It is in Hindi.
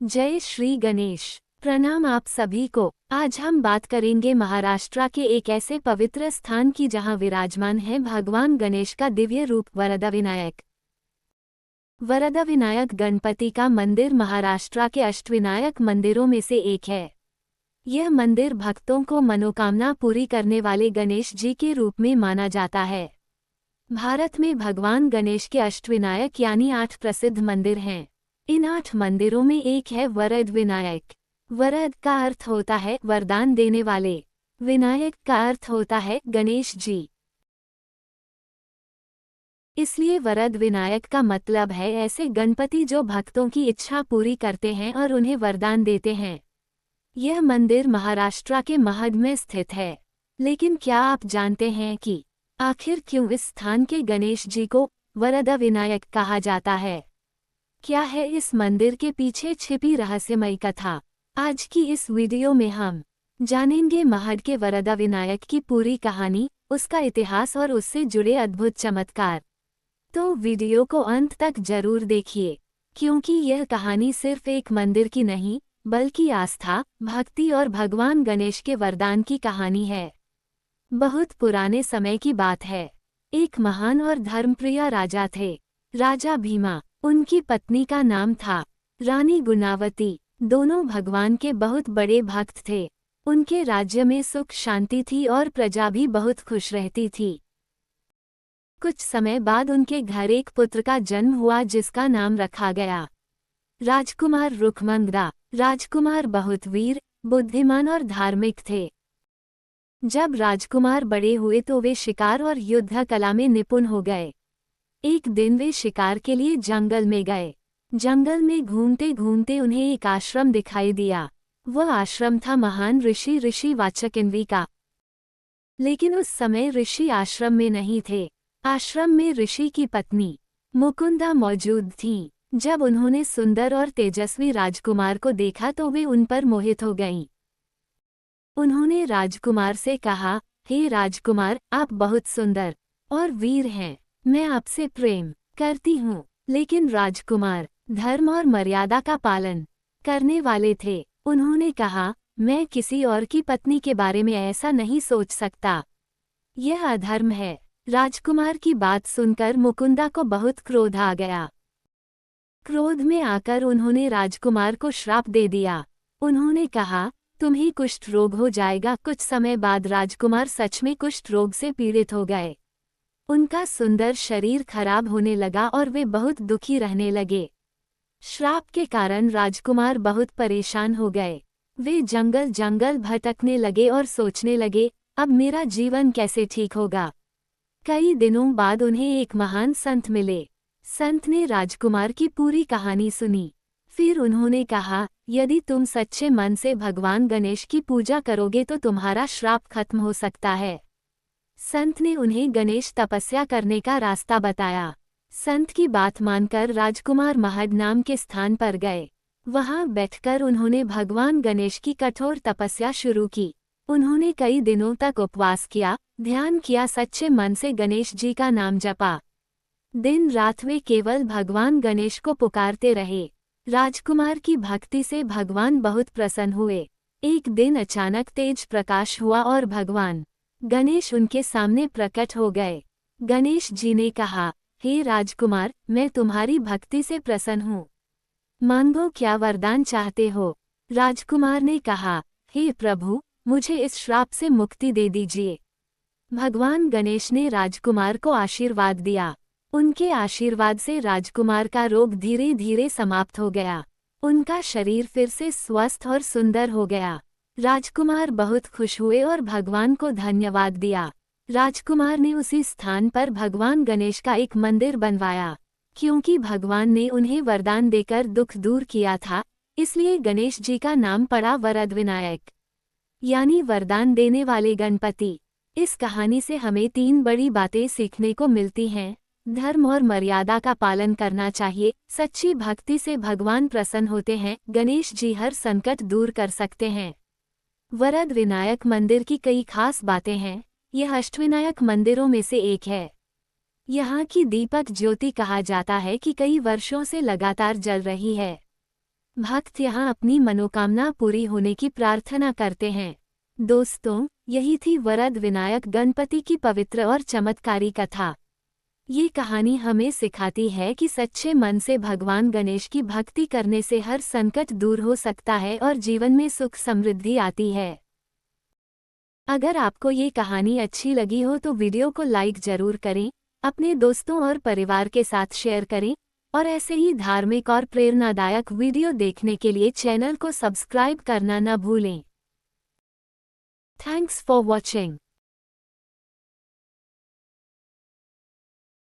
जय श्री गणेश। प्रणाम आप सभी को। आज हम बात करेंगे महाराष्ट्र के एक ऐसे पवित्र स्थान की जहां विराजमान है भगवान गणेश का दिव्य रूप वरदविनायक। वरदविनायक गणपति का मंदिर महाराष्ट्र के अष्टविनायक मंदिरों में से एक है। यह मंदिर भक्तों को मनोकामना पूरी करने वाले गणेश जी के रूप में माना जाता है। भारत में भगवान गणेश के अष्टविनायक यानी 8 प्रसिद्ध मंदिर हैं। इन 8 मंदिरों में एक है वरद विनायक। वरद का अर्थ होता है वरदान देने वाले, विनायक का अर्थ होता है गणेश जी। इसलिए वरद विनायक का मतलब है ऐसे गणपति जो भक्तों की इच्छा पूरी करते हैं और उन्हें वरदान देते हैं। यह मंदिर महाराष्ट्र के महड में स्थित है। लेकिन क्या आप जानते हैं कि आखिर क्यों इस स्थान के गणेश जी को वरद विनायक कहा जाता है? क्या है इस मंदिर के पीछे छिपी रहस्यमयी कथा? आज की इस वीडियो में हम जानेंगे महड के वरदा विनायक की पूरी कहानी, उसका इतिहास और उससे जुड़े अद्भुत चमत्कार। तो वीडियो को अंत तक जरूर देखिए, क्योंकि यह कहानी सिर्फ एक मंदिर की नहीं बल्कि आस्था, भक्ति और भगवान गणेश के वरदान की कहानी है। बहुत पुराने समय की बात है। एक महान और धर्मप्रिय राजा थे, राजा भीमा। उनकी पत्नी का नाम था रानी गुणावती। दोनों भगवान के बहुत बड़े भक्त थे। उनके राज्य में सुख शांति थी और प्रजा भी बहुत खुश रहती थी। कुछ समय बाद उनके घर एक पुत्र का जन्म हुआ जिसका नाम रखा गया राजकुमार रुक्मंगदा। राजकुमार बहुत वीर, बुद्धिमान और धार्मिक थे। जब राजकुमार बड़े हुए तो वे शिकार और युद्ध कला में निपुण हो गए। एक दिन वे शिकार के लिए जंगल में गए। जंगल में घूमते घूमते उन्हें एक आश्रम दिखाई दिया। वह आश्रम था महान ऋषि वाचकिन्वी का। लेकिन उस समय ऋषि आश्रम में नहीं थे। आश्रम में ऋषि की पत्नी मुकुंदा मौजूद थीं। जब उन्होंने सुंदर और तेजस्वी राजकुमार को देखा तो वे उन पर मोहित हो गईं। उन्होंने राजकुमार से कहा, हे राजकुमार, आप बहुत सुंदर और वीर हैं, मैं आपसे प्रेम करती हूँ। लेकिन राजकुमार धर्म और मर्यादा का पालन करने वाले थे। उन्होंने कहा, मैं किसी और की पत्नी के बारे में ऐसा नहीं सोच सकता, यह अधर्म है। राजकुमार की बात सुनकर मुकुंदा को बहुत क्रोध आ गया। क्रोध में आकर उन्होंने राजकुमार को श्राप दे दिया। उन्होंने कहा, तुम्हें कुष्ठ रोग हो जाएगा। कुछ समय बाद राजकुमार सच में कुष्ठ रोग से पीड़ित हो गए। उनका सुंदर शरीर खराब होने लगा और वे बहुत दुखी रहने लगे। श्राप के कारण राजकुमार बहुत परेशान हो गए। वे जंगल जंगल भटकने लगे और सोचने लगे, अब मेरा जीवन कैसे ठीक होगा। कई दिनों बाद उन्हें एक महान संत मिले। संत ने राजकुमार की पूरी कहानी सुनी। फिर उन्होंने कहा, यदि तुम सच्चे मन से भगवान गणेश की पूजा करोगे तो तुम्हारा श्राप खत्म हो सकता है। संत ने उन्हें गणेश तपस्या करने का रास्ता बताया। संत की बात मानकर राजकुमार महड नाम के स्थान पर गए। वहां बैठकर उन्होंने भगवान गणेश की कठोर तपस्या शुरू की। उन्होंने कई दिनों तक उपवास किया, ध्यान किया, सच्चे मन से गणेश जी का नाम जपा। दिन रात वे केवल भगवान गणेश को पुकारते रहे। राजकुमार की भक्ति से भगवान बहुत प्रसन्न हुए। एक दिन अचानक तेज प्रकाश हुआ और भगवान गणेश उनके सामने प्रकट हो गए। गणेश जी ने कहा, हे राजकुमार, मैं तुम्हारी भक्ति से प्रसन्न हूँ। मांगो, क्या वरदान चाहते हो? राजकुमार ने कहा, हे प्रभु, मुझे इस श्राप से मुक्ति दे दीजिए। भगवान गणेश ने राजकुमार को आशीर्वाद दिया। उनके आशीर्वाद से राजकुमार का रोग धीरे धीरे समाप्त हो गया। उनका शरीर फिर से स्वस्थ और सुंदर हो गया। राजकुमार बहुत खुश हुए और भगवान को धन्यवाद दिया। राजकुमार ने उसी स्थान पर भगवान गणेश का एक मंदिर बनवाया। क्योंकि भगवान ने उन्हें वरदान देकर दुख दूर किया था, इसलिए गणेश जी का नाम पड़ा वरद विनायक, यानी वरदान देने वाले गणपति। इस कहानी से हमें 3 बड़ी बातें सीखने को मिलती हैं। धर्म और मर्यादा का पालन करना चाहिए। सच्ची भक्ति से भगवान प्रसन्न होते हैं। गणेश जी हर संकट दूर कर सकते हैं। वरद विनायक मंदिर की कई खास बातें हैं। यह अष्टविनायक मंदिरों में से एक है। यहाँ की दीपक ज्योति कहा जाता है कि कई वर्षों से लगातार जल रही है। भक्त यहाँ अपनी मनोकामना पूरी होने की प्रार्थना करते हैं। दोस्तों, यही थी वरद विनायक गणपति की पवित्र और चमत्कारी कथा। ये कहानी हमें सिखाती है कि सच्चे मन से भगवान गणेश की भक्ति करने से हर संकट दूर हो सकता है और जीवन में सुख समृद्धि आती है। अगर आपको ये कहानी अच्छी लगी हो तो वीडियो को लाइक जरूर करें, अपने दोस्तों और परिवार के साथ शेयर करें और ऐसे ही धार्मिक और प्रेरणादायक वीडियो देखने के लिए चैनल को सब्सक्राइब करना न भूलें। Thanks for watching.